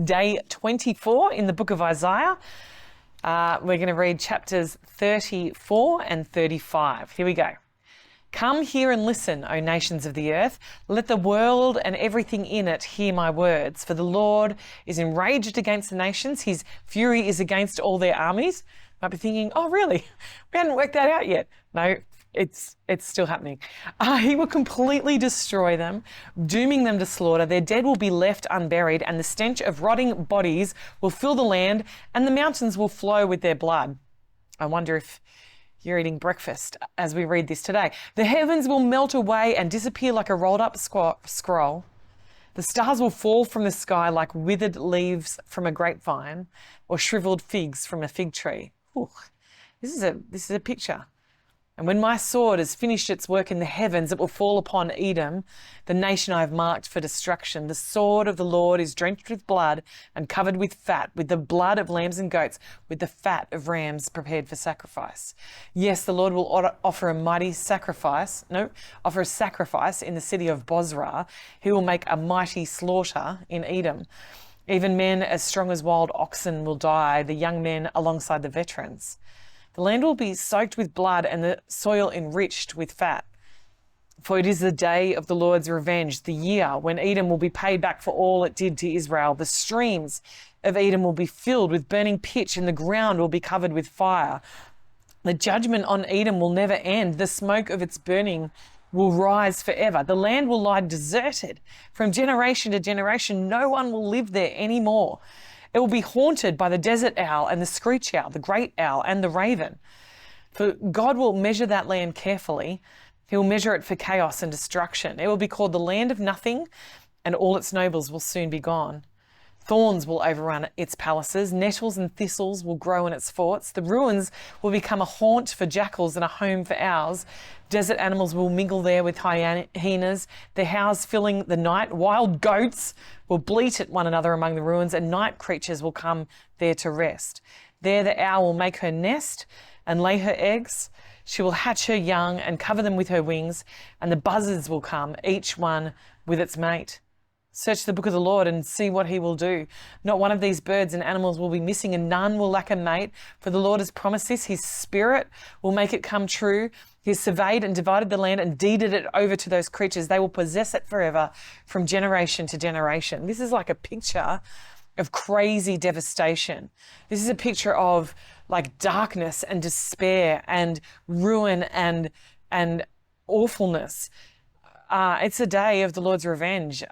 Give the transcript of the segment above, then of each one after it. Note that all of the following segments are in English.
day 24 in the book of Isaiah. We're going to read chapters 34 and 35. Here we go. Come hear and listen, O nations of the earth. Let the world and everything in it hear my words. For the Lord is enraged against the nations. His fury is against all their armies. Might be thinking, oh, really? We hadn't worked that out yet. No, it's still happening. He will completely destroy them, dooming them to slaughter. Their dead will be left unburied, and the stench of rotting bodies will fill the land, and the mountains will flow with their blood. I wonder if you're eating breakfast as we read this today. The heavens will melt away and disappear like a rolled up scroll. The stars will fall from the sky like withered leaves from a grapevine or shriveled figs from a fig tree. Ooh, this is a picture. And when my sword has finished its work in the heavens, it will fall upon Edom, the nation I have marked for destruction. The sword of the Lord is drenched with blood and covered with fat, with the blood of lambs and goats, with the fat of rams prepared for sacrifice. Yes, the Lord will offer a sacrifice in the city of Bozrah. He will make a mighty slaughter in Edom. Even men as strong as wild oxen will die, the young men alongside the veterans. The land will be soaked with blood and the soil enriched with fat. For it is the day of the Lord's revenge, the year when Edom will be paid back for all it did to Israel. The streams of Edom will be filled with burning pitch, and the ground will be covered with fire. The judgment on Edom will never end. The smoke of its burning will rise forever. The land will lie deserted from generation to generation. No one will live there anymore. It will be haunted by the desert owl and the screech owl, the great owl and the raven. For God will measure that land carefully. He will measure it for chaos and destruction. It will be called the land of nothing, and all its nobles will soon be gone. Thorns will overrun its palaces. Nettles and thistles will grow in its forts. The ruins will become a haunt for jackals and a home for owls. Desert animals will mingle there with hyenas, their howls filling the night. Wild goats will bleat at one another among the ruins, and night creatures will come there to rest. There the owl will make her nest and lay her eggs. She will hatch her young and cover them with her wings, and the buzzards will come, each one with its mate. Search the book of the Lord and see what he will do. Not one of these birds and animals will be missing, and none will lack a mate. For the Lord has promised this. His spirit will make it come true. He has surveyed and divided the land and deeded it over to those creatures. They will possess it forever from generation to generation. This is like a picture of crazy devastation. This is a picture of like darkness and despair and ruin and awfulness. It's a day of the Lord's revenge.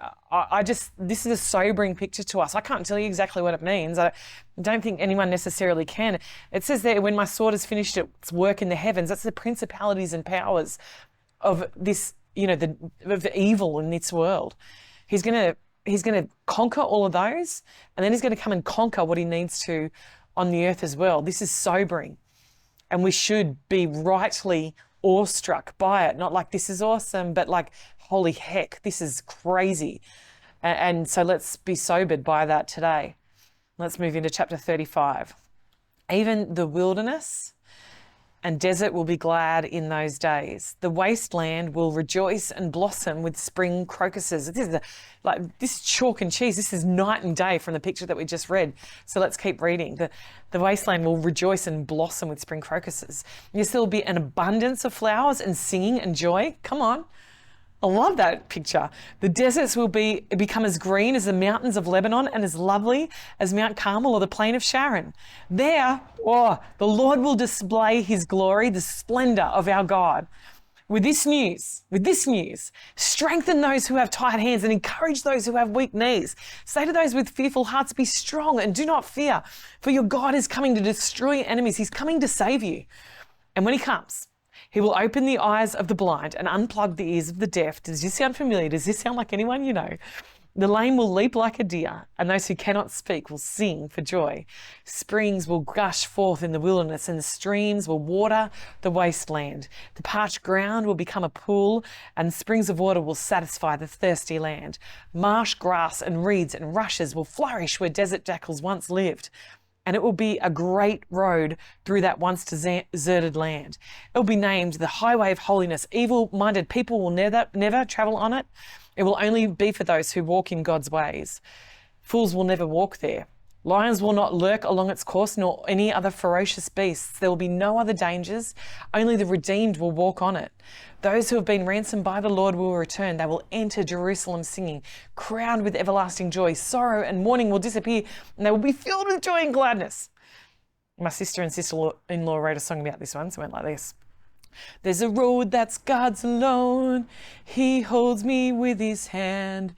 This is a sobering picture to us. I can't tell you exactly what it means. I don't think anyone necessarily can. It says there, when my sword has finished its work in the heavens, that's the principalities and powers of this, of the evil in this world. He's going to conquer all of those, and then he's going to come and conquer what he needs to on the earth as well. This is sobering, and we should be rightly awestruck by it. Not like this is awesome, but like, holy heck, this is crazy. And so let's be sobered by that today. Let's move into chapter 35. Even the wilderness and desert will be glad in those days. The wasteland will rejoice and blossom with spring crocuses. This is chalk and cheese. This is night and day from the picture that we just read. So let's keep reading. The wasteland will rejoice and blossom with spring crocuses. Yes, there will be an abundance of flowers and singing and joy. Come on. I love that picture. The deserts will become as green as the mountains of Lebanon and as lovely as Mount Carmel or the plain of Sharon. There, the Lord will display his glory, the splendor of our God. With this news, strengthen those who have tired hands and encourage those who have weak knees. Say to those with fearful hearts, be strong and do not fear, for your God is coming to destroy your enemies. He's coming to save you. And when he comes, he will open the eyes of the blind and unplug the ears of the deaf. Does this sound familiar? Does this sound like anyone you know? The lame will leap like a deer, and those who cannot speak will sing for joy. Springs will gush forth in the wilderness, and the streams will water the wasteland. The parched ground will become a pool, and springs of water will satisfy the thirsty land. Marsh grass and reeds and rushes will flourish where desert jackals once lived. And it will be a great road through that once deserted land. It will be named the Highway of Holiness. Evil-minded people will never travel on it. It will only be for those who walk in God's ways. Fools will never walk there. Lions will not lurk along its course, nor any other ferocious beasts. There will be no other dangers. Only the redeemed will walk on it. Those who have been ransomed by the Lord will return. They will enter Jerusalem singing, crowned with everlasting joy. Sorrow and mourning will disappear, and they will be filled with joy and gladness. My sister and sister-in-law wrote a song about this one, so it went like this. There's a road that's God's alone. He holds me with his hand.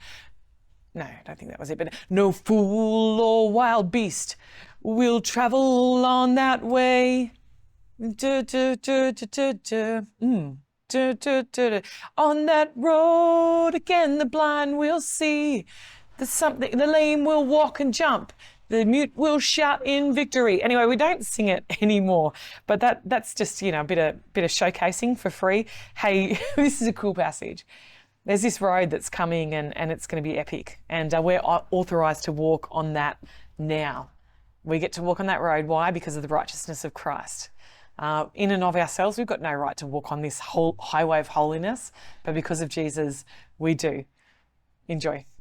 No, I don't think that was it, but no fool or wild beast will travel on that way. On that road again, the blind will see. The lame will walk and jump. The mute will shout in victory. Anyway, we don't sing it anymore, but that's just, a bit of showcasing for free. Hey, this is a cool passage. There's this road that's coming and it's going to be epic. And we're authorized to walk on that now. We get to walk on that road. Why? Because of the righteousness of Christ. In and of ourselves, we've got no right to walk on this whole highway of holiness, but because of Jesus, we do. Enjoy.